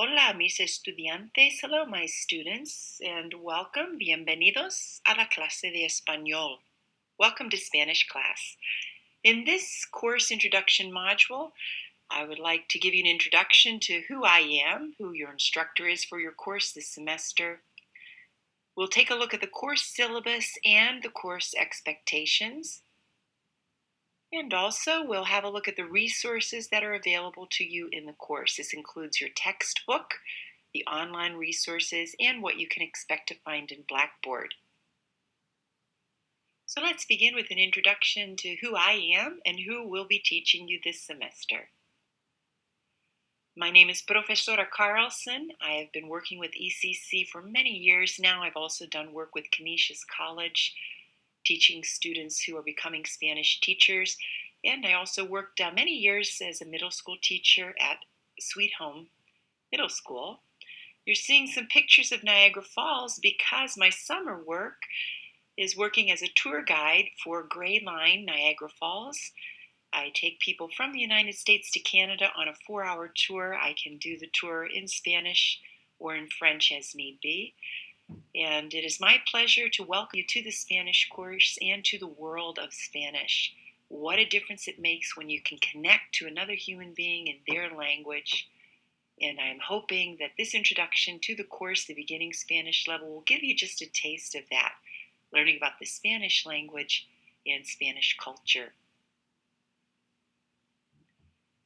Hola, mis estudiantes. Hello, my students, and welcome. Bienvenidos a la clase de español. Welcome to Spanish class. In this course introduction module, I would like to give you an introduction to who I am, who your instructor is for your course this semester. We'll take a look at the course syllabus and the course expectations. And also, we'll have a look at the resources that are available to you in the course. This includes your textbook, the online resources, and what you can expect to find in Blackboard. So let's begin with an introduction to who I am and who will be teaching you this semester. My name is Professora Carlson. I have been working with ECC for many years now. I've also done work with Canisius College, teaching students who are becoming Spanish teachers. And I also worked many years as a middle school teacher at Sweet Home Middle School. You're seeing some pictures of Niagara Falls because my summer work is working as a tour guide for Gray Line Niagara Falls. I take people from the United States to Canada on a 4-hour tour. I can do the tour in Spanish or in French as need be. And it is my pleasure to welcome you to the Spanish course and to the world of Spanish. What a difference it makes when you can connect to another human being in their language. And I'm hoping that this introduction to the course, the beginning Spanish level, will give you just a taste of that, learning about the Spanish language and Spanish culture.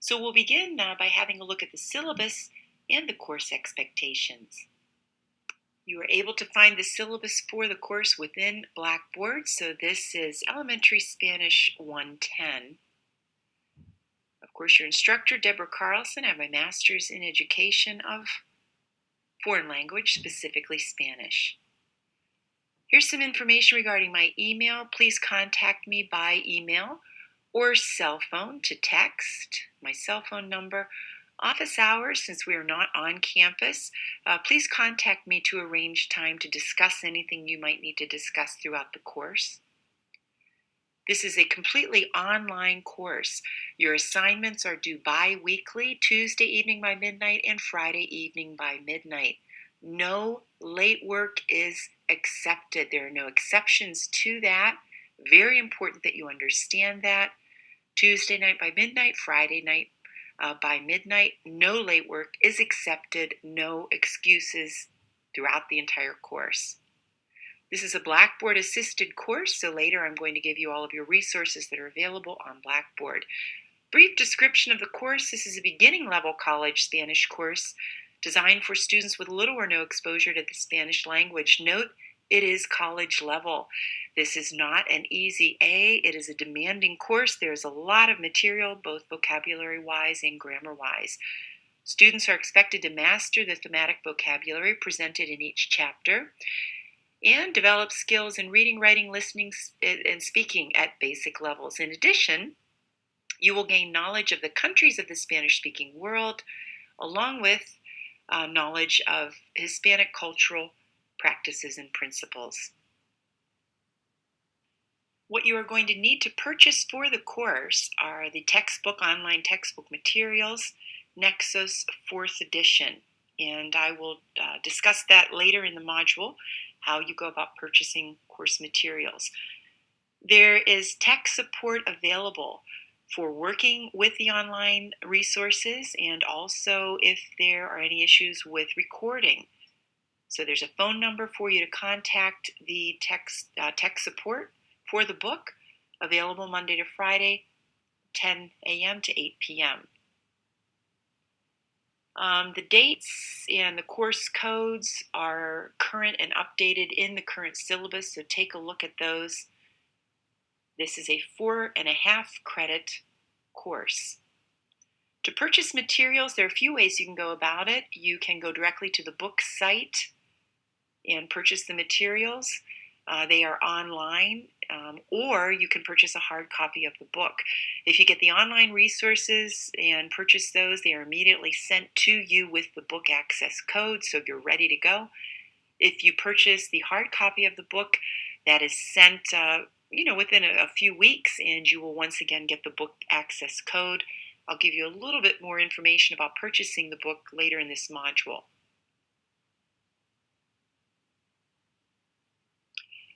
So we'll begin by having a look at the syllabus and the course expectations. You are able to find the syllabus for the course within Blackboard. So this is Elementary Spanish 110. Of course, your instructor, Deborah Carlson. I have my master's in education of foreign language, specifically Spanish. Here's some information regarding my email. Please contact me by email or cell phone to text. My cell phone number. Office hours, since we are not on campus, please contact me to arrange time to discuss anything you might need to discuss throughout the course. This is a completely online course. Your assignments are due bi-weekly, Tuesday evening by midnight and Friday evening by midnight. No late work is accepted. There are no exceptions to that. Very important that you understand that. Tuesday night by midnight, Friday night by midnight. No late work is accepted. No excuses throughout the entire course. This is a Blackboard assisted course, so later I'm going to give you all of your resources that are available on Blackboard. Brief description of the course. This is a beginning level college Spanish course designed for students with little or no exposure to the Spanish language. Note, it is college level. This is not an easy A. It is a demanding course. There's a lot of material, both vocabulary-wise and grammar-wise. Students are expected to master the thematic vocabulary presented in each chapter and develop skills in reading, writing, listening, and speaking at basic levels. In addition, you will gain knowledge of the countries of the Spanish-speaking world, along with knowledge of Hispanic cultural practices and principles. What you are going to need to purchase for the course are the textbook, online textbook materials, Nexus 4th edition. And I will discuss that later in the module, how you go about purchasing course materials. There is tech support available for working with the online resources and also if there are any issues with recording. So there's a phone number for you to contact the tech support for the book, available Monday to Friday, 10 a.m. to 8 p.m. The dates and the course codes are current and updated in the current syllabus, so take a look at those. This is a 4.5 credit course. To purchase materials, there are a few ways you can go about it. You can go directly to the book site and purchase the materials. They are online, or you can purchase a hard copy of the book. If you get the online resources and purchase those, they are immediately sent to you with the book access code, so you're ready to go. If you purchase the hard copy of the book, that is sent within a few weeks, and you will once again get the book access code I'll give you a little bit more information about purchasing the book later in this module.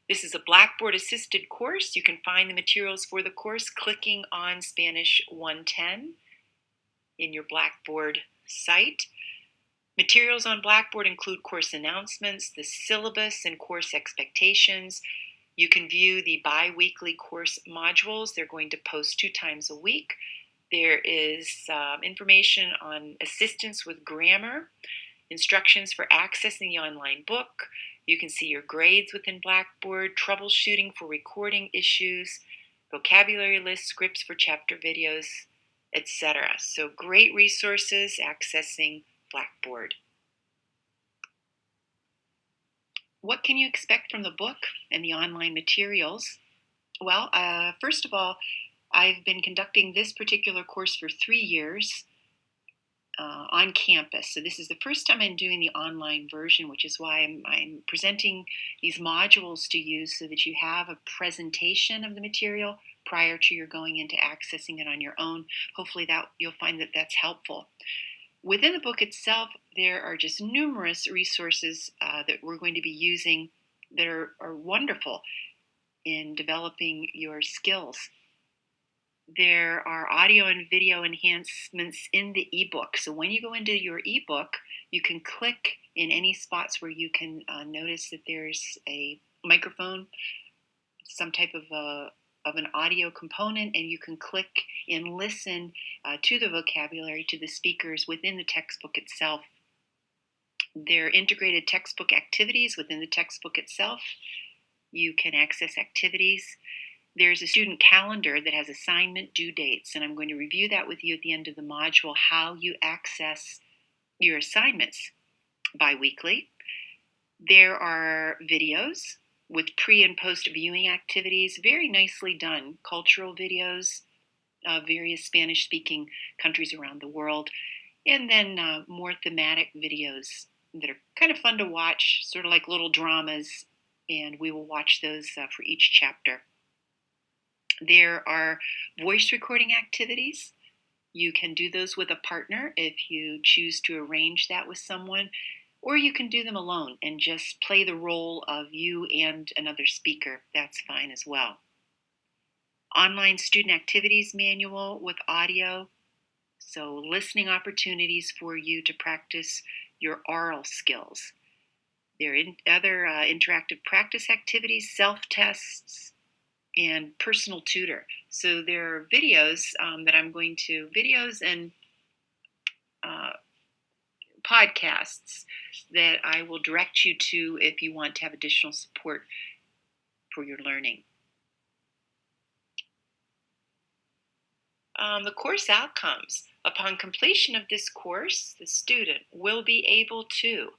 This is a Blackboard assisted course. You can find the materials for the course clicking on Spanish 110 in your Blackboard site. Materials on Blackboard include course announcements, the syllabus, and course expectations. You can view the bi-weekly course modules. They're going to post 2 times a week. There is information on assistance with grammar, instructions for accessing the online book. You can see your grades within Blackboard, troubleshooting for recording issues, vocabulary lists, scripts for chapter videos, etc. So great resources accessing Blackboard. What can you expect from the book and the online materials? Well, first of all, I've been conducting this particular course for 3 years on campus. So this is the first time I'm doing the online version, which is why I'm presenting these modules to you so that you have a presentation of the material prior to your going into accessing it on your own. Hopefully that you'll find that that's helpful. Within the book itself, there are just numerous resources that we're going to be using that are wonderful in developing your skills. There are audio and video enhancements in the ebook. So when you go into your ebook, you can click in any spots where you can notice that there's a microphone, some type of an audio component, and you can click and listen to the vocabulary, to the speakers within the textbook itself. There are integrated textbook activities within the textbook itself. You can access activities. There's a student calendar that has assignment due dates, and I'm going to review that with you at the end of the module, how you access your assignments bi-weekly. There are videos with pre and post viewing activities, very nicely done, cultural videos of various Spanish-speaking countries around the world, and then more thematic videos that are kind of fun to watch, sort of like little dramas, and we will watch those for each chapter. There are voice recording activities. You can do those with a partner if you choose to arrange that with someone, or you can do them alone and just play the role of you and another speaker. That's fine as well. Online student activities manual with audio, so listening opportunities for you to practice your oral skills. There are other interactive practice activities, self-tests, and personal tutor. So there are videos videos and podcasts that I will direct you to if you want to have additional support for your learning. The course outcomes. Upon completion of this course, the student will be able to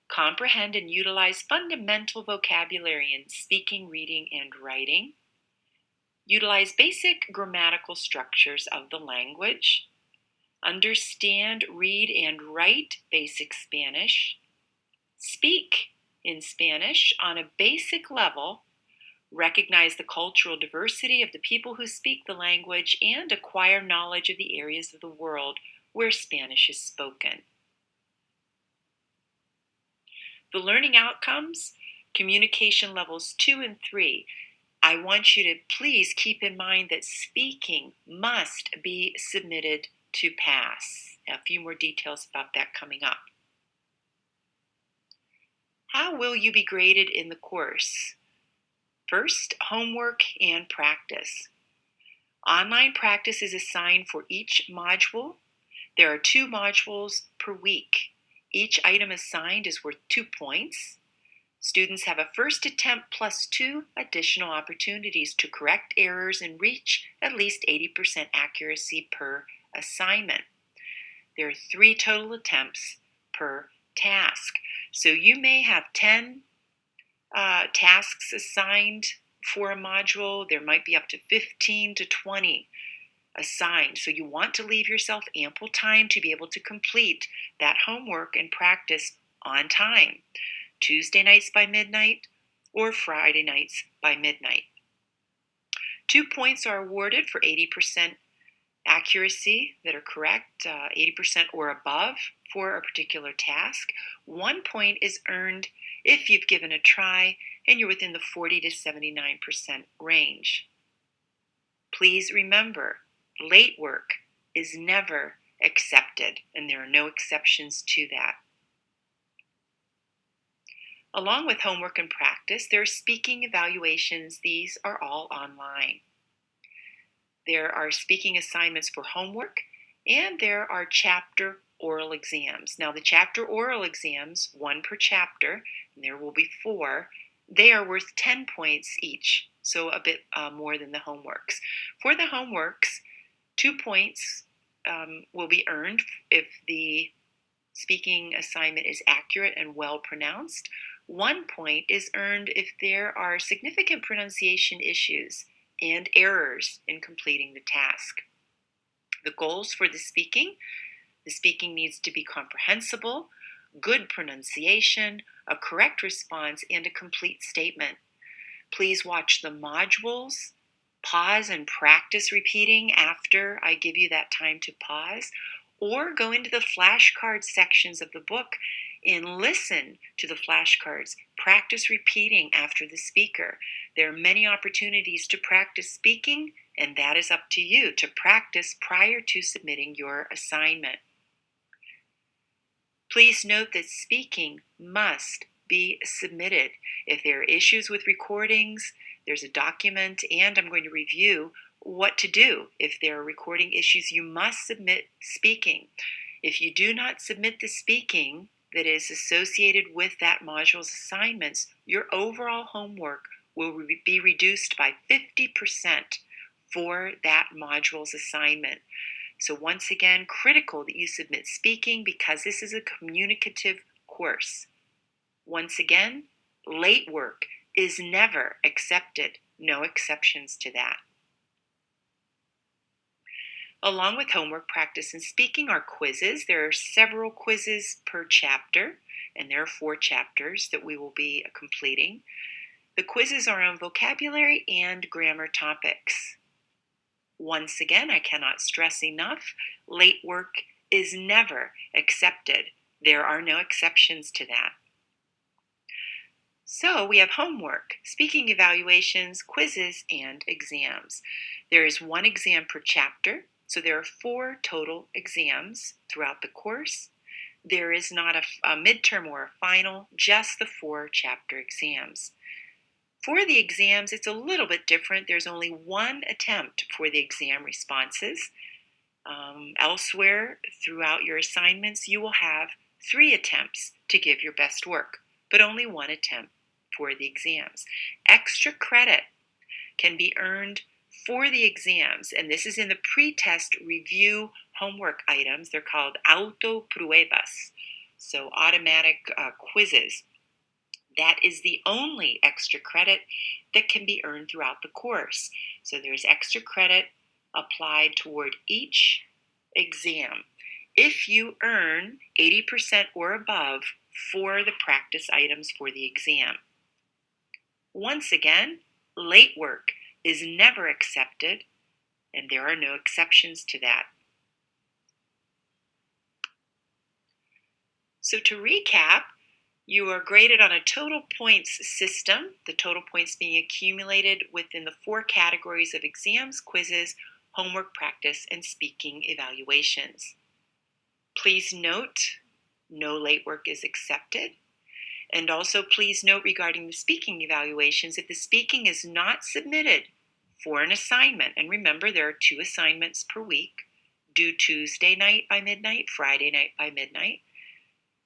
comprehend and utilize fundamental vocabulary in speaking, reading, and writing, utilize basic grammatical structures of the language, understand, read, and write basic Spanish, speak in Spanish on a basic level, recognize the cultural diversity of the people who speak the language, and acquire knowledge of the areas of the world where Spanish is spoken. The learning outcomes, communication levels 2 and 3. I want you to please keep in mind that speaking must be submitted to pass. A few more details about that coming up. How will you be graded in the course? First, homework and practice. Online practice is assigned for each module. There are 2 modules per week. Each item assigned is worth 2 points. Students have a first attempt plus 2 additional opportunities to correct errors and reach at least 80% accuracy per assignment. There are 3 total attempts per task. So you may have 10 tasks assigned for a module. There might be up to 15 to 20 assigned. So you want to leave yourself ample time to be able to complete that homework and practice on time. Tuesday nights by midnight or Friday nights by midnight. 2 points are awarded for 80% accuracy that are correct, 80% or above for a particular task. 1 point is earned if you've given a try and you're within the 40 to 79% range. Please remember, late work is never accepted, and there are no exceptions to that. Along with homework and practice, there are speaking evaluations. These are all online. There are speaking assignments for homework, and there are chapter oral exams. Now, the chapter oral exams, 1 per chapter, and there will be 4, they are worth 10 points each, so a bit more than the homeworks. For the homeworks, 2 points will be earned if the speaking assignment is accurate and well pronounced. 1 point is earned if there are significant pronunciation issues and errors in completing the task. The goals for the speaking needs to be comprehensible, good pronunciation, a correct response, and a complete statement. Please watch the modules, pause and practice repeating after I give you that time to pause, or go into the flashcard sections of the book and listen to the flashcards. Practice repeating after the speaker. There are many opportunities to practice speaking, and that is up to you to practice prior to submitting your assignment. Please note that speaking must be submitted. If there are issues with recordings, there's a document, and I'm going to review what to do. If there are recording issues, you must submit speaking. If you do not submit the speaking that is associated with that module's assignments, your overall homework will be reduced by 50% for that module's assignment. So once again, critical that you submit speaking because this is a communicative course. Once again, late work is never accepted. No exceptions to that. Along with homework, practice, and speaking are quizzes. There are several quizzes per chapter, and there are 4 chapters that we will be completing. The quizzes are on vocabulary and grammar topics. Once again, I cannot stress enough, late work is never accepted. There are no exceptions to that. So we have homework, speaking evaluations, quizzes, and exams. There is 1 exam per chapter, so there are 4 total exams throughout the course. There is not a midterm or a final, just the 4 chapter exams. For the exams, it's a little bit different. There's only 1 attempt for the exam responses. Elsewhere, throughout your assignments, you will have 3 attempts to give your best work, but only 1 attempt for the exams. Extra credit can be earned for the exams, and this is in the pre-test review homework items. They're called autopruebas, so automatic quizzes. That is the only extra credit that can be earned throughout the course. So there's extra credit applied toward each exam if you earn 80% or above for the practice items for the exam. Once again, late work is never accepted, and there are no exceptions to that. So to recap, you are graded on a total points system, the total points being accumulated within the 4 categories of exams, quizzes, homework, practice, and speaking evaluations. Please note, no late work is accepted. And also please note regarding the speaking evaluations, if the speaking is not submitted for an assignment, and remember there are 2 assignments per week, due Tuesday night by midnight, Friday night by midnight.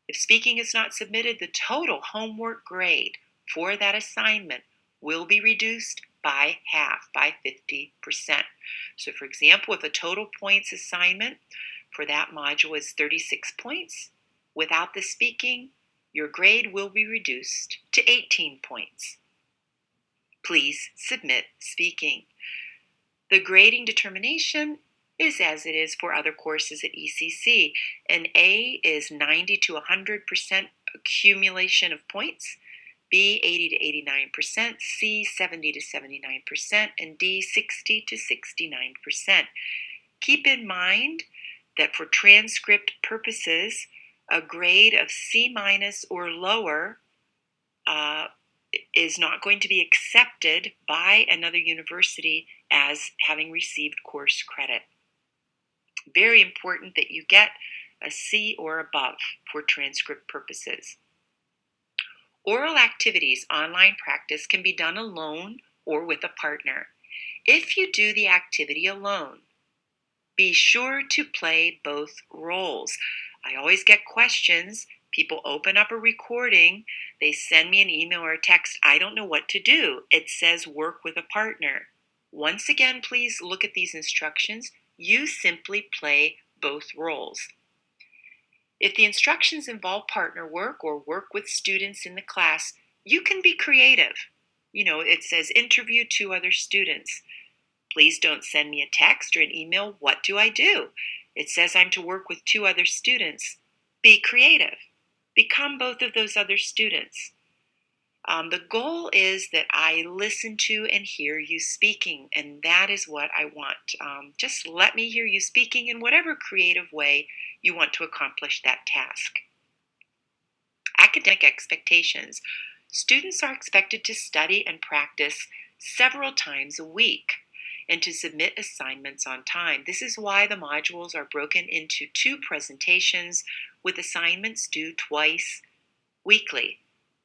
If speaking is not submitted, the total homework grade for that assignment will be reduced by half, by 50%. So for example, if a total points assignment for that module is 36 points, without the speaking, your grade will be reduced to 18 points. Please submit speaking. The grading determination is as it is for other courses at ECC. An A is 90 to 100% accumulation of points, B 80 to 89%, C 70 to 79%, and D 60 to 69%. Keep in mind that for transcript purposes, a grade of C- or lower is not going to be accepted by another university as having received course credit. Very important that you get a C or above for transcript purposes. Oral activities, online practice, can be done alone or with a partner. If you do the activity alone, be sure to play both roles. I always get questions. People open up a recording, they send me an email or a text. I don't know what to do. It says work with a partner. Once again, please look at these instructions. You simply play both roles. If the instructions involve partner work or work with students in the class, you can be creative. It says interview 2 other students. Please don't send me a text or an email. What do I do? It says I'm to work with 2 other students. Be creative. Become both of those other students. The goal is that I listen to and hear you speaking, and that is what I want. Just let me hear you speaking in whatever creative way you want to accomplish that task. Academic expectations. Students are expected to study and practice several times a week and to submit assignments on time. This is why the modules are broken into 2 presentations with assignments due twice weekly,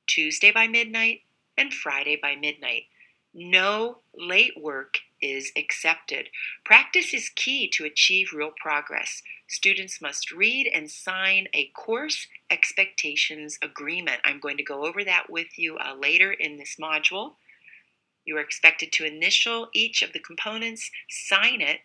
Tuesday by midnight and Friday by midnight. No late work is accepted. Practice is key to achieve real progress. Students must read and sign a course expectations agreement. I'm going to go over that with you later in this module. You are expected to initial each of the components, sign it,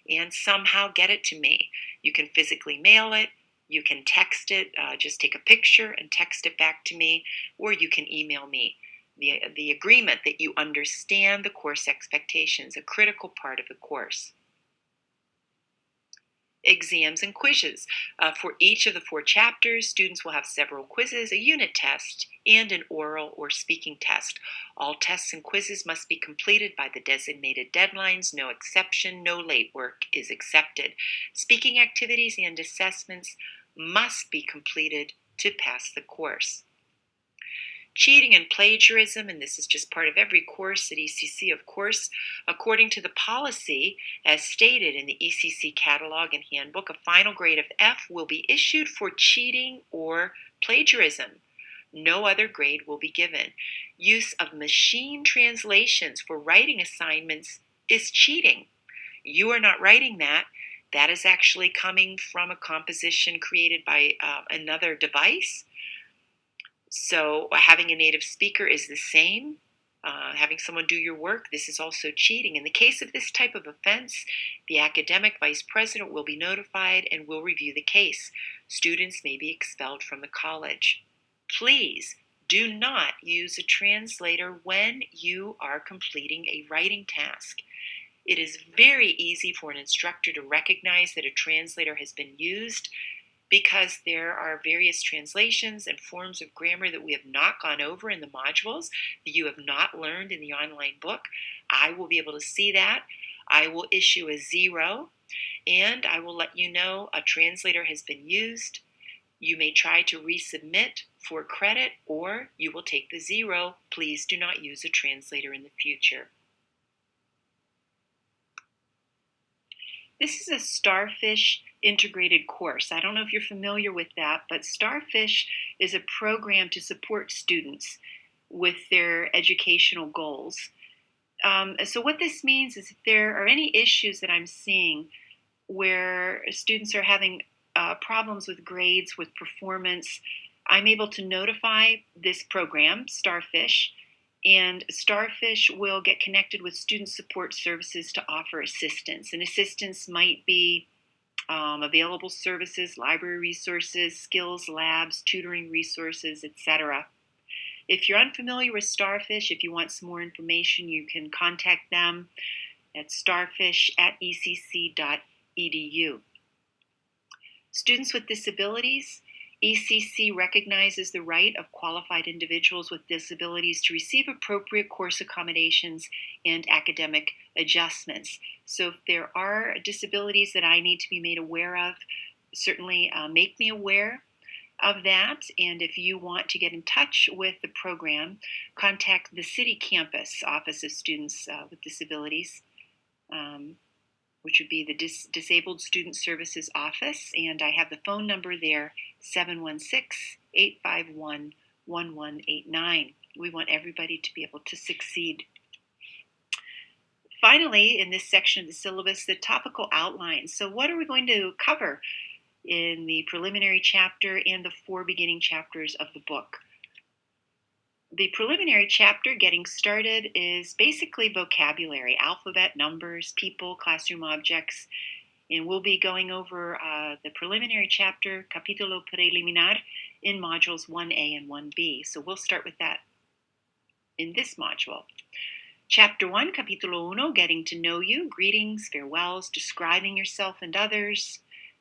and somehow get it to me. You can physically mail it, you can text it, just take a picture and text it back to me, or you can email me. The agreement that you understand the course expectations, a critical part of the course. Exams and quizzes. For each of the 4 chapters, students will have several quizzes, a unit test, and an oral or speaking test. All tests and quizzes must be completed by the designated deadlines, no exception, no late work is accepted. Speaking activities and assessments must be completed to pass the course. Cheating and plagiarism, and this is just part of every course at ECC, of course. According to the policy, as stated in the ECC catalog and handbook, a final grade of F will be issued for cheating or plagiarism. No other grade will be given. Use of machine translations for writing assignments is cheating. You are not writing that. That is actually coming from a composition created by another device. So having a native speaker is the same. Having someone do your work, this is also cheating. In the case of this type of offense, the academic vice president will be notified and will review the case. Students may be expelled from the college. Please do not use a translator when you are completing a writing task. It is very easy for an instructor to recognize that a translator has been used because there are various translations and forms of grammar that we have not gone over in the modules, that you have not learned in the online book. I will be able to see that. I will issue a 0, and I will let you know a translator has been used. You may try to resubmit for credit, or you will take the 0. Please do not use a translator in the future. This is a Starfish integrated course. I don't know if you're familiar with that, but Starfish is a program to support students with their educational goals. So what this means is if there are any issues that I'm seeing where students are having problems with grades, with performance, I'm able to notify this program, Starfish, and Starfish will get connected with student support services to offer assistance. And assistance might be available services, library resources, skills labs, tutoring resources, etc. If you're unfamiliar with Starfish, if you want some more information, you can contact them at starfish@ecc.edu. Students with disabilities, ECC recognizes the right of qualified individuals with disabilities to receive appropriate course accommodations and academic adjustments. So if there are disabilities that I need to be made aware of, certainly make me aware of that. And if you want to get in touch with the program, contact the City Campus Office of Students with Disabilities, which would be the Disabled Student Services Office. And I have the phone number there, 716-851-1189. We want everybody to be able to succeed. Finally, in this section of the syllabus, the topical outline. So what are we going to cover in the preliminary chapter and the 4 beginning chapters of the book? The preliminary chapter, getting started, is basically vocabulary, alphabet, numbers, people, classroom objects, and we'll be going over the preliminary chapter, capítulo preliminar, in modules 1A and 1B. So we'll start with that in this module. Chapter 1, capítulo 1, getting to know you, greetings, farewells, describing yourself and others,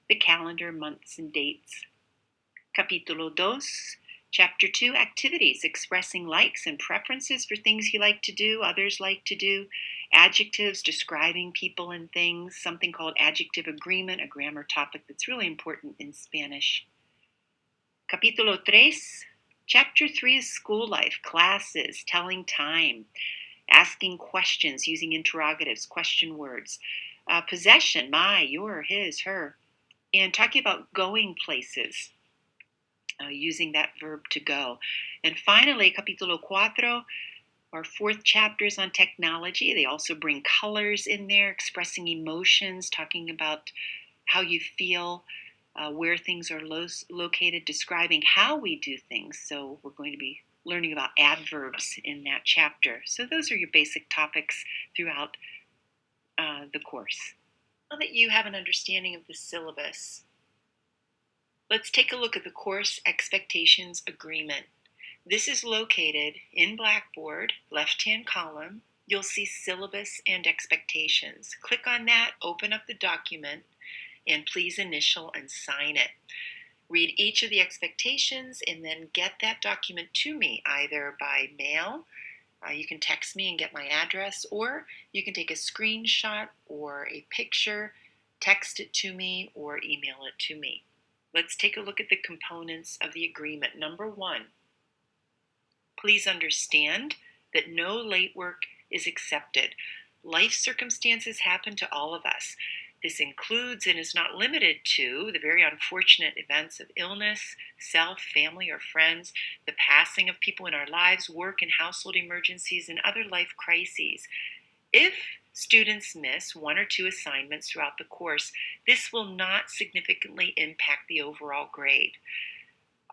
the calendar, months, and dates. Capítulo 2, Chapter 2, activities, expressing likes and preferences for things you like to do, others like to do, adjectives, describing people and things, something called adjective agreement, a grammar topic that's really important in Spanish. Capítulo 3, Chapter 3 is school life, classes, telling time, asking questions, using interrogatives, question words, possession, my, your, his, her, and talking about going places, using that verb to go. And finally, capítulo 4, our 4th chapter is on technology. They also bring colors in there, expressing emotions, talking about how you feel, where things are located, describing how we do things. So we're going to be learning about adverbs in that chapter. So those are your basic topics throughout the course. Now that you have an understanding of the syllabus, let's take a look at the Course Expectations Agreement. This is located in Blackboard, left-hand column. You'll see Syllabus and Expectations. Click on that, open up the document, and please initial and sign it. Read each of the expectations and then get that document to me, either by mail. You can text me and get my address, or you can take a screenshot or a picture, text it to me, or email it to me. Let's take a look at the components of the agreement. Number 1, please understand that no late work is accepted. Life circumstances happen to all of us. This includes and is not limited to the very unfortunate events of illness, self, family, or friends, the passing of people in our lives, work and household emergencies, and other life crises. If students miss 1 or 2 assignments throughout the course, this will not significantly impact the overall grade.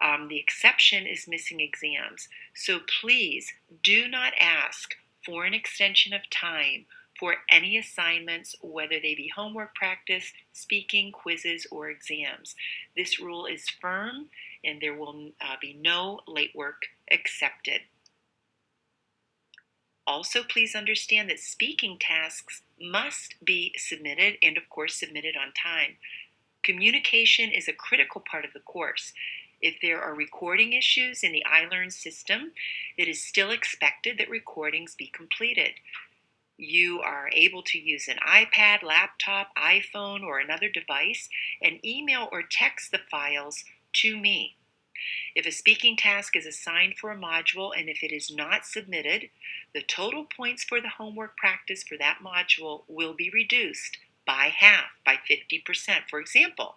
The exception is missing exams. So please do not ask for an extension of time for any assignments, whether they be homework practice, speaking, quizzes, or exams. This rule is firm, and there will be no late work accepted. Also, please understand that speaking tasks must be submitted, and of course submitted on time. Communication is a critical part of the course. If there are recording issues in the iLearn system, it is still expected that recordings be completed. You are able to use an iPad, laptop, iPhone, or another device and email or text the files to me. If a speaking task is assigned for a module and if it is not submitted, the total points for the homework practice for that module will be reduced by half, by 50%. For example,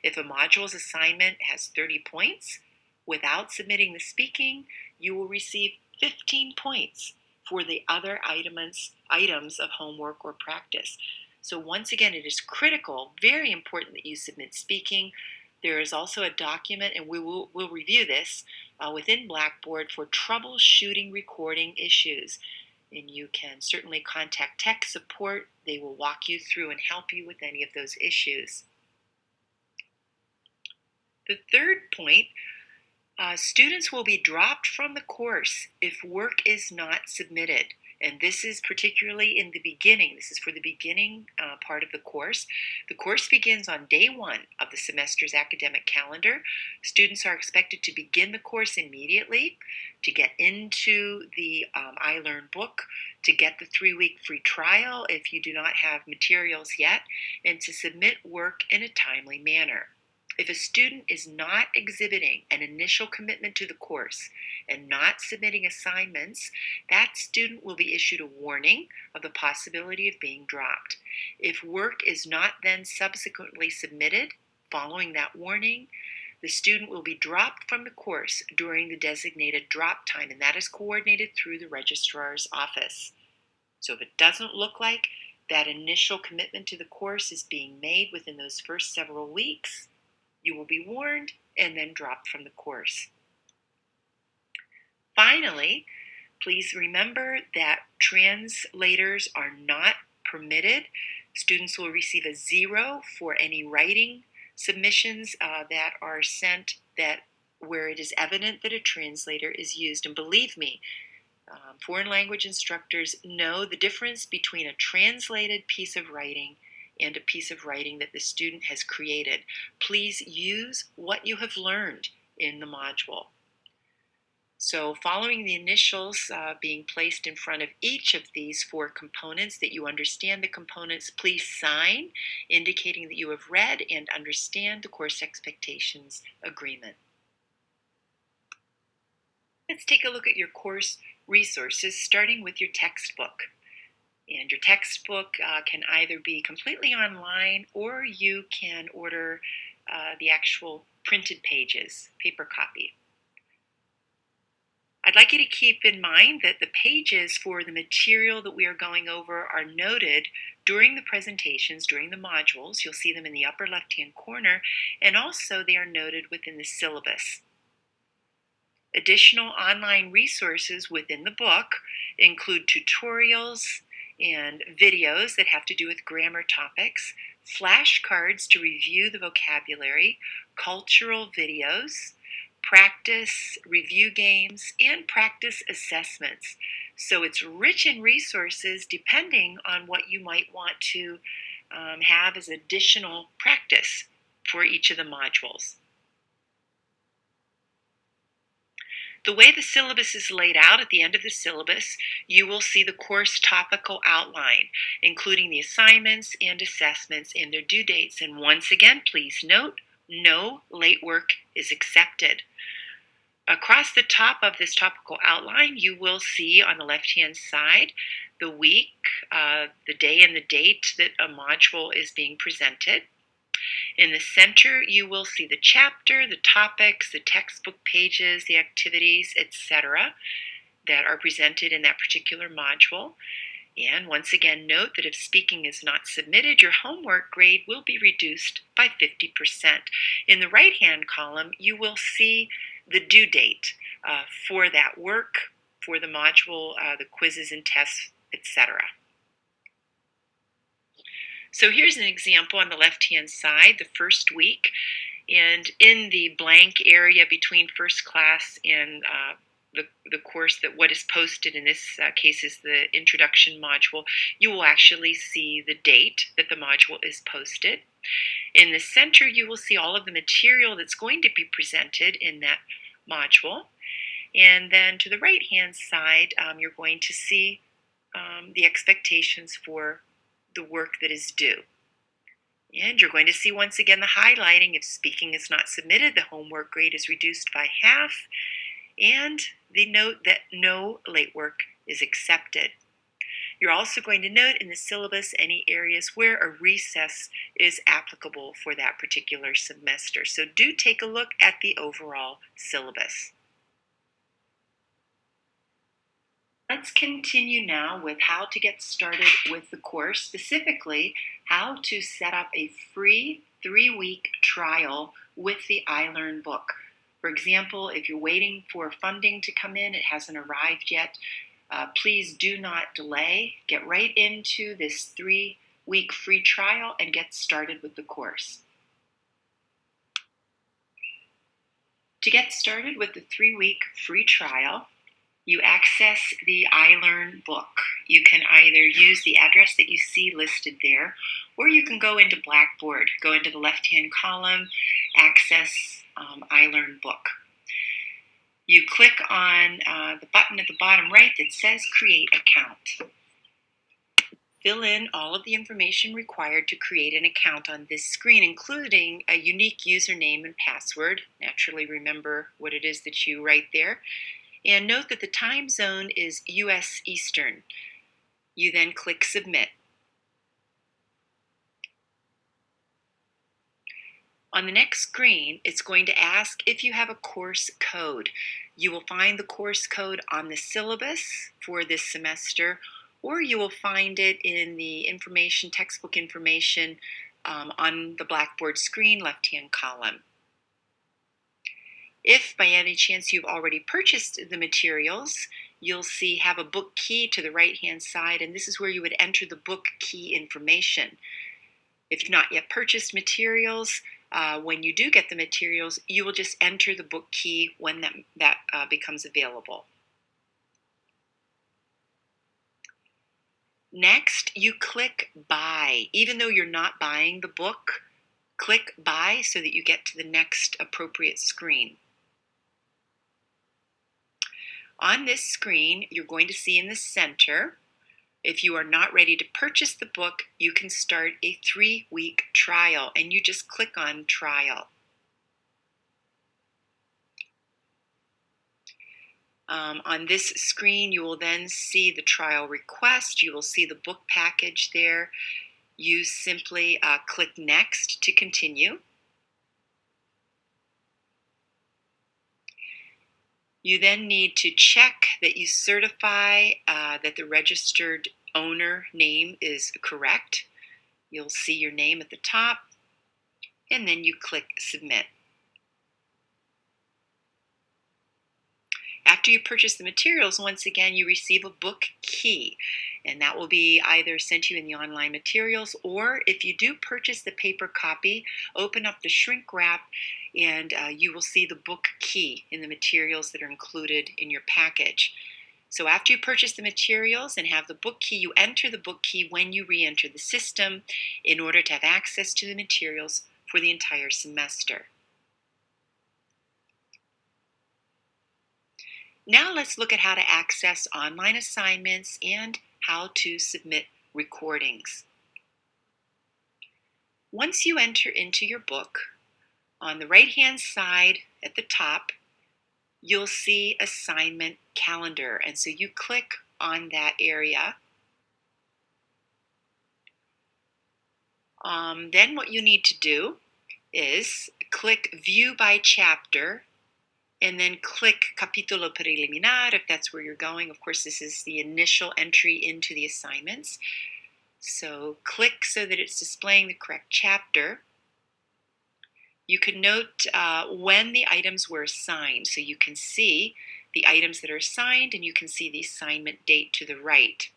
if a module's assignment has 30 points, without submitting the speaking, you will receive 15 points for the other items of homework or practice. So once again, it is critical, very important that you submit speaking. There is also a document, and we'll review this within Blackboard for troubleshooting recording issues. And you can certainly contact tech support. They will walk you through and help you with any of those issues. The third point, students will be dropped from the course if work is not submitted. And this is particularly in the beginning. This is for the beginning part of the course. The course begins on day 1 of the semester's academic calendar. Students are expected to begin the course immediately, to get into the iLearn book, to get the 3-week free trial if you do not have materials yet, and to submit work in a timely manner. If a student is not exhibiting an initial commitment to the course and not submitting assignments, that student will be issued a warning of the possibility of being dropped. If work is not then subsequently submitted following that warning, the student will be dropped from the course during the designated drop time, and that is coordinated through the registrar's office. So if it doesn't look like that initial commitment to the course is being made within those first several weeks, you will be warned and then dropped from the course. Finally, please remember that translators are not permitted. Students will receive a 0 for any writing submissions that are sent where it is evident that a translator is used. And believe me, foreign language instructors know the difference between a translated piece of writing and a piece of writing that the student has created. Please use what you have learned in the module. So following the initials being placed in front of each of these 4 components, that you understand the components, please sign, indicating that you have read and understand the course expectations agreement. Let's take a look at your course resources, starting with your textbook. And your textbook can either be completely online, or you can order the actual printed pages, paper copy. I'd like you to keep in mind that the pages for the material that we are going over are noted during the presentations, during the modules. You'll see them in the upper left-hand corner, and also they are noted within the syllabus. Additional online resources within the book include tutorials and videos that have to do with grammar topics, flashcards to review the vocabulary, cultural videos, practice review games, and practice assessments. So it's rich in resources depending on what you might want to have as additional practice for each of the modules. The way the syllabus is laid out, at the end of the syllabus, you will see the course topical outline, including the assignments and assessments and their due dates. And once again, please note, no late work is accepted. Across the top of this topical outline, you will see on the left-hand side the week, the day and the date that a module is being presented. In the center, you will see the chapter, the topics, the textbook pages, the activities, etc. that are presented in that particular module. And once again, note that if speaking is not submitted, your homework grade will be reduced by 50%. In the right-hand column, you will see the due date for that work, for the module, the quizzes and tests, etc. So here's an example on the left-hand side, the first week, and in the blank area between first class and the course, that what is posted in this case is the introduction module, you will actually see the date that the module is posted. In the center, you will see all of the material that's going to be presented in that module. And then to the right-hand side, you're going to see the expectations for the work that is due. And you're going to see once again the highlighting. If speaking is not submitted, the homework grade is reduced by half, and the note that no late work is accepted. You're also going to note in the syllabus any areas where a recess is applicable for that particular semester. So do take a look at the overall syllabus. Let's continue now with how to get started with the course, specifically how to set up a free 3-week trial with the iLearn book. For example, if you're waiting for funding to come in, it hasn't arrived yet, please do not delay. Get right into this 3-week free trial and get started with the course. To get started with the 3-week free trial, you access the iLearn book. You can either use the address that you see listed there, or you can go into Blackboard, go into the left-hand column, access iLearn book. You click on the button at the bottom right that says Create Account. Fill in all of the information required to create an account on this screen, including a unique username and password. Naturally, remember what it is that you write there. And note that the time zone is US Eastern. You then click Submit. On the next screen, it's going to ask if you have a course code. You will find the course code on the syllabus for this semester, or you will find it in the information, textbook information on the Blackboard screen, left-hand column. If by any chance you've already purchased the materials, you'll see have a book key to the right-hand side, and this is where you would enter the book key information. If you've not yet purchased materials, when you do get the materials, you will just enter the book key when that becomes available. Next, you click Buy. Even though you're not buying the book, click Buy so that you get to the next appropriate screen. On this screen, you're going to see in the center, if you are not ready to purchase the book, you can start a 3-week trial, and you just click on Trial. On this screen, you will then see the trial request. You will see the book package there. You simply click Next to continue. You then need to check that you certify that the registered owner name is correct. You'll see your name at the top, and then you click Submit. After you purchase the materials, once again, you receive a book key, and that will be either sent to you in the online materials, or if you do purchase the paper copy, open up the shrink wrap, and you will see the book key in the materials that are included in your package. So after you purchase the materials and have the book key, you enter the book key when you re-enter the system in order to have access to the materials for the entire semester. Now let's look at how to access online assignments and how to submit recordings. Once you enter into your book, on the right-hand side at the top, you'll see Assignment Calendar, and so you click on that area. Then what you need to do is click View by Chapter, and then click Capítulo Preliminar if that's where you're going. Of course, this is the initial entry into the assignments. So click so that it's displaying the correct chapter. You can note when the items were assigned. So you can see the items that are assigned, and you can see the assignment date to the right.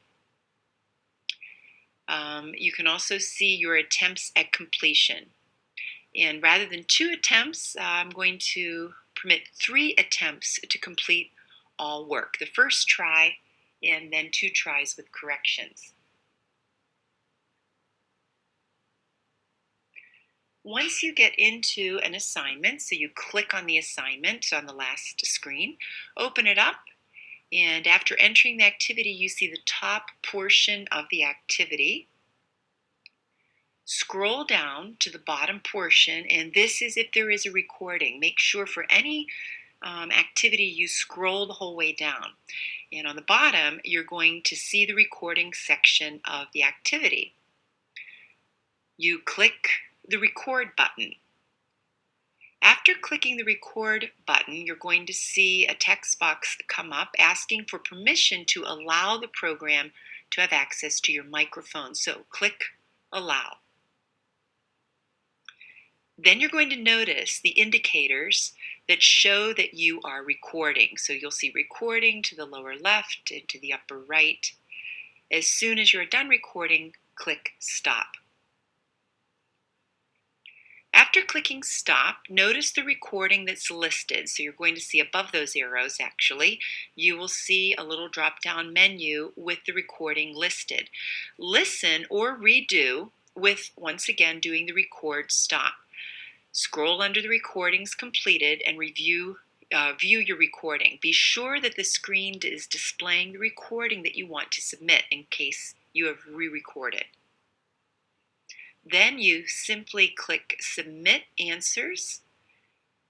You can also see your attempts at completion. And rather than 2 attempts, I'm going to permit 3 attempts to complete all work. The first try, and then 2 tries with corrections. Once you get into an assignment, so you click on the assignment on the last screen, open it up, and after entering the activity, you see the top portion of the activity. Scroll down to the bottom portion, and this is if there is a recording. Make sure for any activity you scroll the whole way down. And on the bottom, you're going to see the recording section of the activity. You click the record button. After clicking the record button, you're going to see a text box come up asking for permission to allow the program to have access to your microphone. So click Allow. Then you're going to notice the indicators that show that you are recording. So you'll see recording to the lower left and to the upper right. As soon as you're done recording, click Stop. After clicking stop, notice the recording that's listed. So you're going to see above those arrows, actually, you will see a little drop-down menu with the recording listed. Listen or redo with, once again, doing the record stop. Scroll under the recordings completed and view your recording. Be sure that the screen is displaying the recording that you want to submit in case you have re-recorded. Then you simply click Submit Answers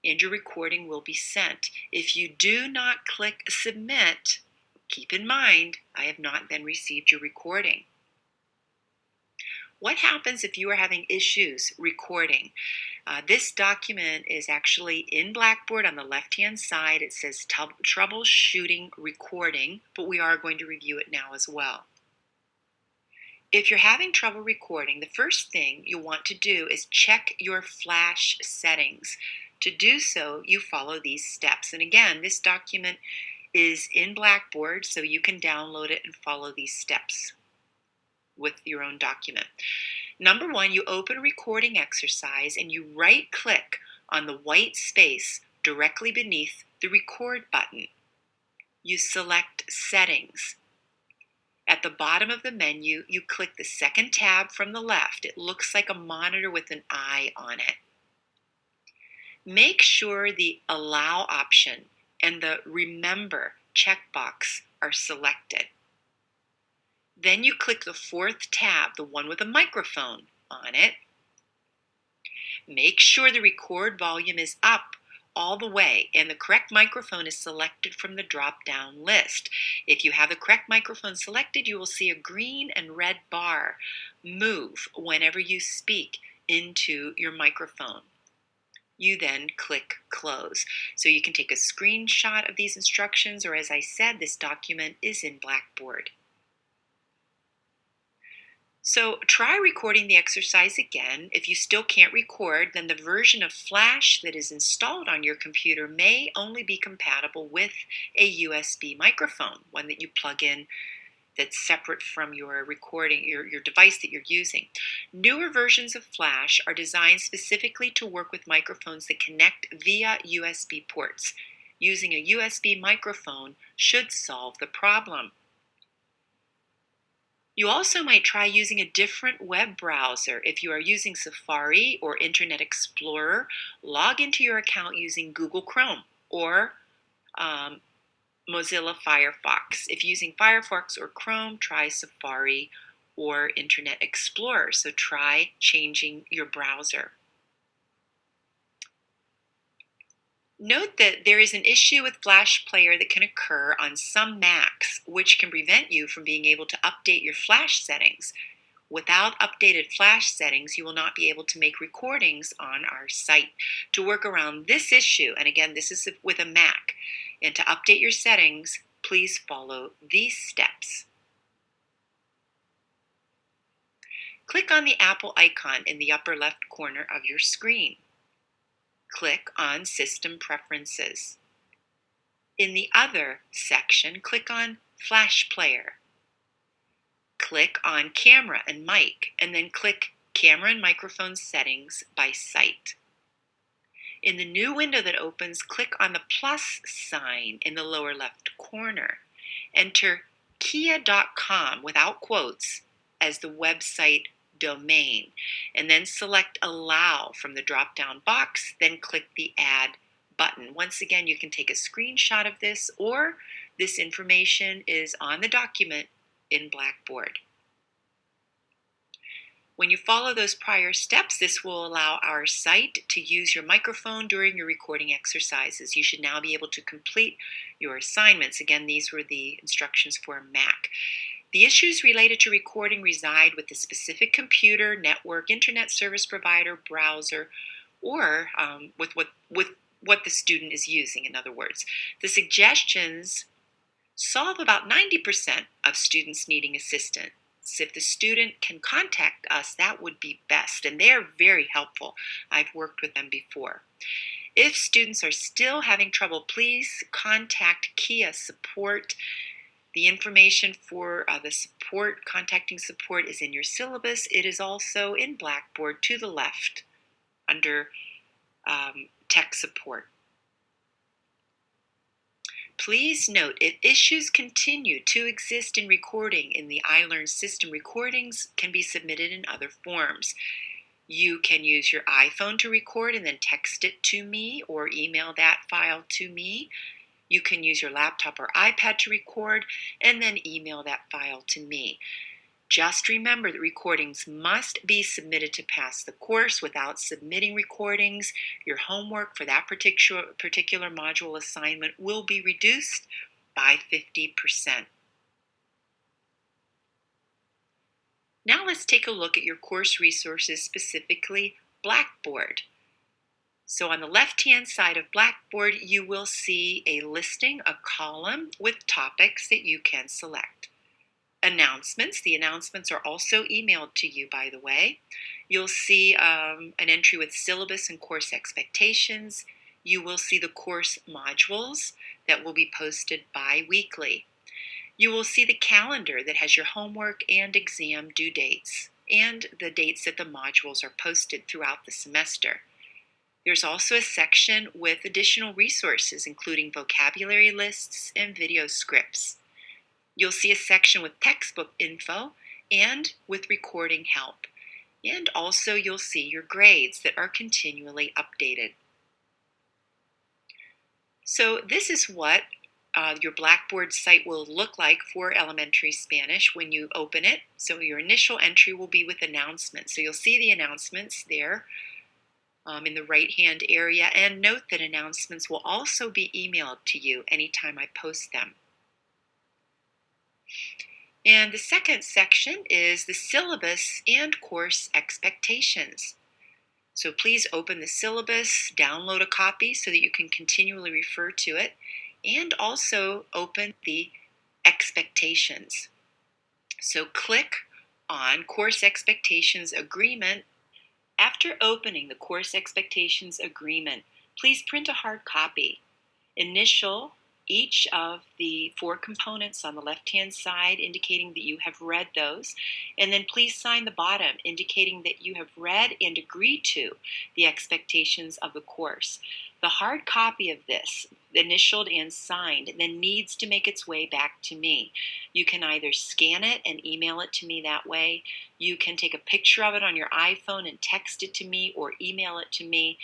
and your recording will be sent. If you do not click Submit, keep in mind, I have not then received your recording. What happens if you are having issues recording? This document is actually in Blackboard on the left-hand side. It says Troubleshooting Recording, but we are going to review it now as well. If you're having trouble recording, the first thing you'll want to do is check your flash settings. To do so, you follow these steps. And again, this document is in Blackboard, so you can download it and follow these steps with your own document. Number one, you open a recording exercise and you right-click on the white space directly beneath the record button. You select Settings. At the bottom of the menu, you click the second tab from the left. It looks like a monitor with an eye on it. Make sure the Allow option and the Remember checkbox are selected. Then you click the fourth tab, the one with a microphone on it. Make sure the record volume is up all the way and the correct microphone is selected from the drop-down list. If you have the correct microphone selected, you will see a green and red bar move whenever you speak into your microphone. You then click Close. So you can take a screenshot of these instructions, or as I said, this document is in Blackboard. So try recording the exercise again. If you still can't record, then the version of Flash that is installed on your computer may only be compatible with a USB microphone, one that you plug in that's separate from your recording, your device that you're using. Newer versions of Flash are designed specifically to work with microphones that connect via USB ports. Using a USB microphone should solve the problem. You also might try using a different web browser. If you are using Safari or Internet Explorer, log into your account using Google Chrome or Mozilla Firefox. If using Firefox or Chrome, try Safari or Internet Explorer. So try changing your browser. Note that there is an issue with Flash Player that can occur on some Macs, which can prevent you from being able to update your Flash settings. Without updated Flash settings, you will not be able to make recordings on our site. To work around this issue, and again, this is with a Mac, and to update your settings, please follow these steps. Click on the Apple icon in the upper left corner of your screen. Click on System Preferences. In the Other section, click on Flash Player. Click on Camera and Mic, and then click Camera and Microphone Settings by Site. In the new window that opens, click on the plus sign in the lower left corner. Enter kia.com without quotes as the website domain, and then select Allow from the drop-down box, then click the Add button. Once again, you can take a screenshot of this, or this information is on the document in Blackboard. When you follow those prior steps, this will allow our site to use your microphone during your recording exercises. You should now be able to complete your assignments. Again, these were the instructions for Mac. The issues related to recording reside with the specific computer, network, internet service provider, browser, or with what the student is using, in other words. The suggestions solve about 90% of students needing assistance. If the student can contact us, that would be best, and they are very helpful. I've worked with them before. If students are still having trouble, please contact Kia Support. The information for contacting support is in your syllabus. It is also in Blackboard to the left. under tech support. Please note, if issues continue to exist in recording in the iLearn system, recordings can be submitted in other forms. You can use your iPhone to record and then text it to me or email that file to me. You can use your laptop or iPad to record and then email that file to me. Just remember that recordings must be submitted to pass the course. Without submitting recordings, your homework for that particular module assignment will be reduced by 50%. Now let's take a look at your course resources, specifically Blackboard. So on the left-hand side of Blackboard, you will see a listing, a column with topics that you can select. Announcements. The announcements are also emailed to you, by the way. You'll see an entry with syllabus and course expectations. You will see the course modules that will be posted bi-weekly. You will see the calendar that has your homework and exam due dates and the dates that the modules are posted throughout the semester. There's also a section with additional resources, including vocabulary lists and video scripts. You'll see a section with textbook info and with recording help. And also you'll see your grades that are continually updated. So this is what your Blackboard site will look like for elementary Spanish when you open it. So your initial entry will be with announcements. So you'll see the announcements there in the right-hand area. And note that announcements will also be emailed to you anytime I post them. And the second section is the syllabus and course expectations. So please open the syllabus, download a copy so that you can continually refer to it, and also open the expectations. So click on Course Expectations Agreement. After opening the Course Expectations Agreement, please print a hard copy. Initial each of the 4 components on the left-hand side, indicating that you have read those, and then please sign the bottom, indicating that you have read and agreed to the expectations of the course. The hard copy of this, initialed and signed, then needs to make its way back to me. You can either scan it and email it to me that way. You can take a picture of it on your iPhone and text it to me or email it to me.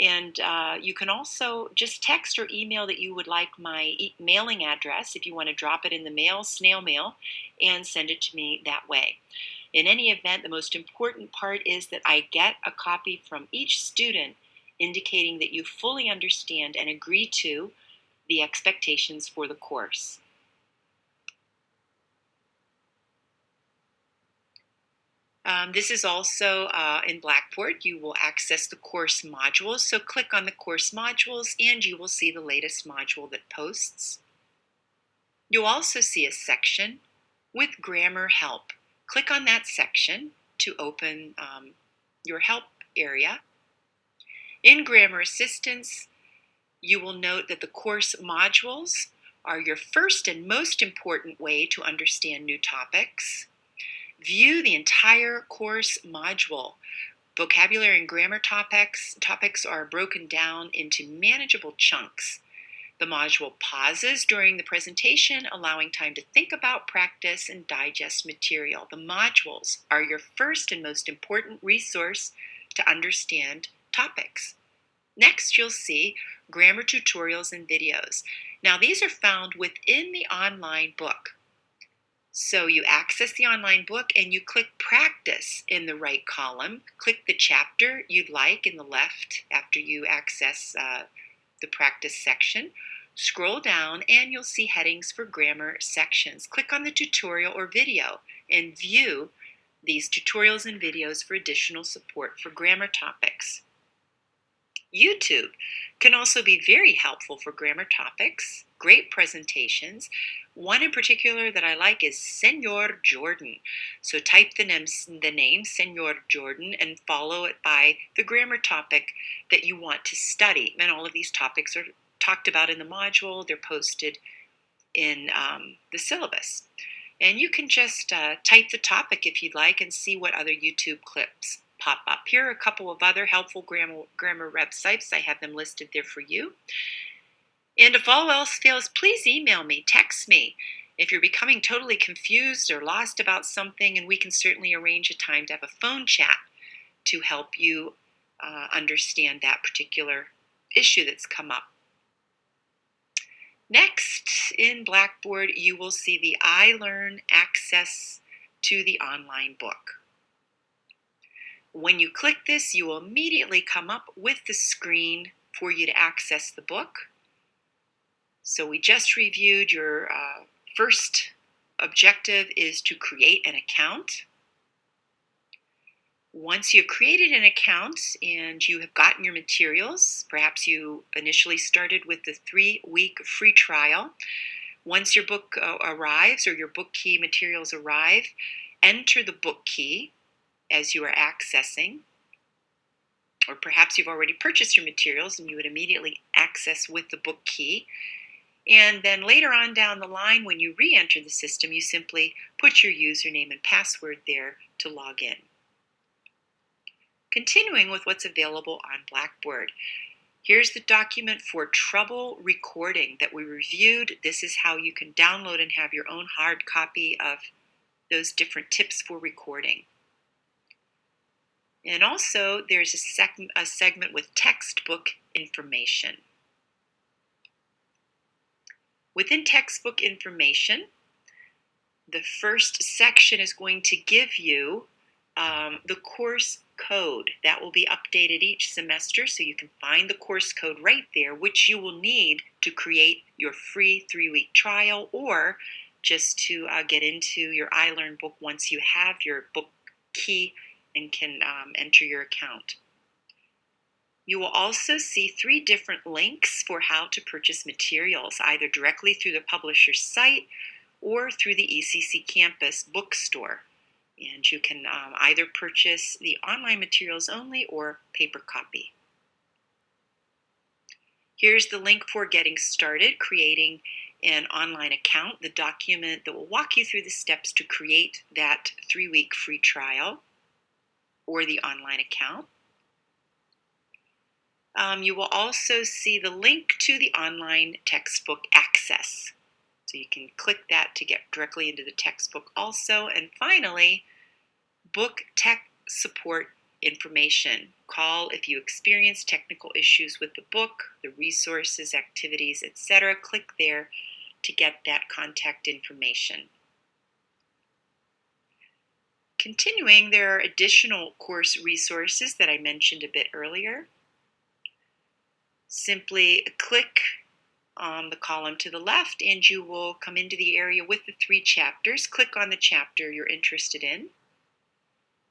And you can also just text or email that you would like my mailing address if you want to drop it in the mail, snail mail, and send it to me that way. In any event, the most important part is that I get a copy from each student indicating that you fully understand and agree to the expectations for the course. This is also in Blackboard. You will access the course modules. So click on the course modules and you will see the latest module that posts. You'll also see a section with grammar help. Click on that section to open your help area. In Grammar Assistance, you will note that the course modules are your first and most important way to understand new topics. View the entire course module. Vocabulary and grammar topics are broken down into manageable chunks. The module pauses during the presentation, allowing time to think about, practice, and digest material. The modules are your first and most important resource to understand topics. Next, you'll see grammar tutorials and videos. Now, these are found within the online book. So you access the online book and you click Practice in the right column. Click the chapter you'd like in the left after you access the practice section. Scroll down and you'll see headings for grammar sections. Click on the tutorial or video and view these tutorials and videos for additional support for grammar topics. YouTube can also be very helpful for grammar topics. Great presentations. One in particular that I like is Senor Jordan. So type the name Senor Jordan and follow it by the grammar topic that you want to study. And all of these topics are talked about in the module. They're posted in the syllabus. And you can just type the topic if you'd like and see what other YouTube clips pop up. Here are a couple of other helpful grammar websites. I have them listed there for you. And if all else fails, please email me, text me if you're becoming totally confused or lost about something, and we can certainly arrange a time to have a phone chat to help you understand that particular issue that's come up. Next, in Blackboard, you will see the iLearn access to the online book. When you click this, you will immediately come up with the screen for you to access the book. So we just reviewed your first objective is to create an account. Once you've created an account and you have gotten your materials, perhaps you initially started with the 3-week free trial. Once your book arrives or your book key materials arrive, enter the book key as you are accessing. Or perhaps you've already purchased your materials and you would immediately access with the book key. And then later on down the line, when you re-enter the system, you simply put your username and password there to log in. Continuing with what's available on Blackboard. Here's the document for trouble recording that we reviewed. This is how you can download and have your own hard copy of those different tips for recording. And also, there's a segment with textbook information. Within textbook information, the first section is going to give you the course code. That will be updated each semester, so you can find the course code right there, which you will need to create your free 3-week trial or just to get into your iLearn book once you have your book key and can enter your account. You will also see 3 different links for how to purchase materials, either directly through the publisher's site or through the ECC Campus bookstore. And you can either purchase the online materials only or paper copy. Here's the link for getting started, creating an online account, the document that will walk you through the steps to create that 3-week free trial or the online account. You will also see the link to the online textbook access. So you can click that to get directly into the textbook also. And finally, book tech support information. Call if you experience technical issues with the book, the resources, activities, etc. Click there to get that contact information. Continuing, there are additional course resources that I mentioned a bit earlier. Simply click on the column to the left and you will come into the area with the 3 chapters. Click on the chapter you're interested in.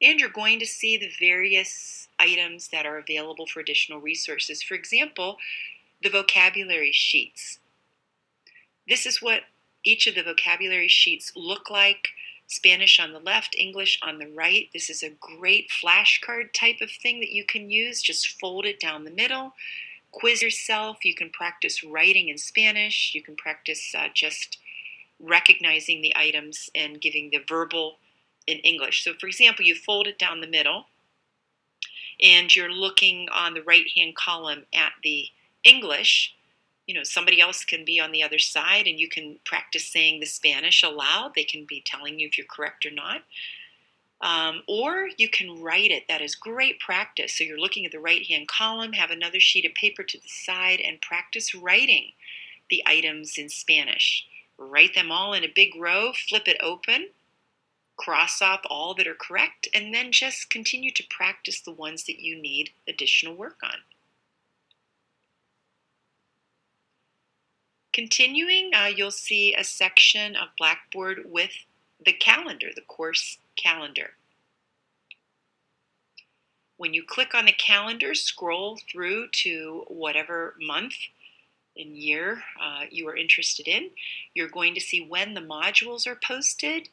And you're going to see the various items that are available for additional resources. For example, the vocabulary sheets. This is what each of the vocabulary sheets look like. Spanish on the left, English on the right. This is a great flashcard type of thing that you can use. Just fold it down the middle. Quiz yourself. You can practice writing in Spanish. You can practice just recognizing the items and giving the verbal in English. So for example, you fold it down the middle and you're looking on the right-hand column at the English. Somebody else can be on the other side and you can practice saying the Spanish aloud. They can be telling you if you're correct or not. Or you can write it. That is great practice. So you're looking at the right-hand column, have another sheet of paper to the side, and practice writing the items in Spanish. Write them all in a big row, flip it open, cross off all that are correct, and then just continue to practice the ones that you need additional work on. Continuing, you'll see a section of Blackboard with the calendar, the course calendar. When you click on the calendar, scroll through to whatever month and year you are interested in. You're going to see when the modules are posted,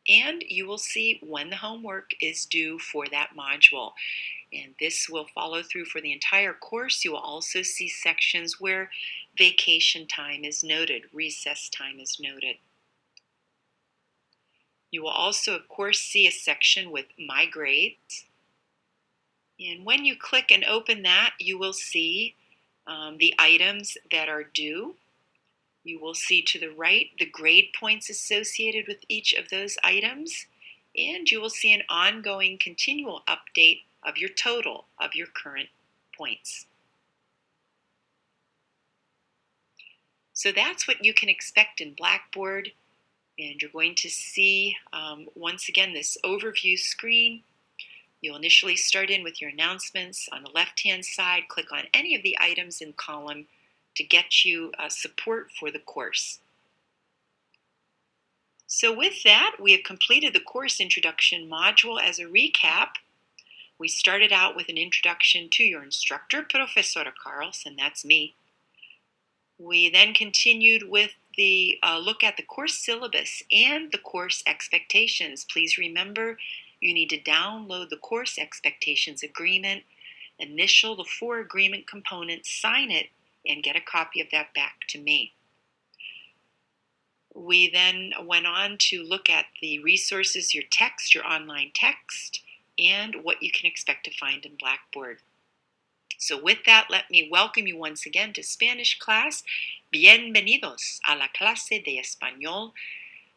and you will see when the homework is due for that module. And this will follow through for the entire course. You will also see sections where vacation time is noted, recess time is noted. You will also, of course, see a section with My Grades. And when you click and open that, you will see the items that are due. You will see to the right the grade points associated with each of those items, and you will see an ongoing continual update of your total of your current points. So that's what you can expect in Blackboard, and you're going to see once again this overview screen. You'll initially start in with your announcements. On the left-hand side, click on any of the items in column to get you support for the course. So with that, we have completed the course introduction module. As a recap, we started out with an introduction to your instructor, Professora Carlson, that's me. We then continued with the look at the course syllabus and the course expectations. Please remember, you need to download the course expectations agreement, initial the 4 agreement components, sign it, and get a copy of that back to me. We then went on to look at the resources, your text, your online text, and what you can expect to find in Blackboard. So with that, let me welcome you once again to Spanish class. Bienvenidos a la clase de español.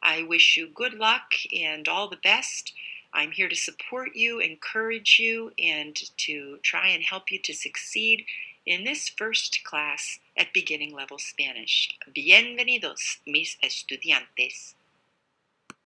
I wish you good luck and all the best. I'm here to support you, encourage you, and to try and help you to succeed in this first class at beginning level Spanish. Bienvenidos, mis estudiantes.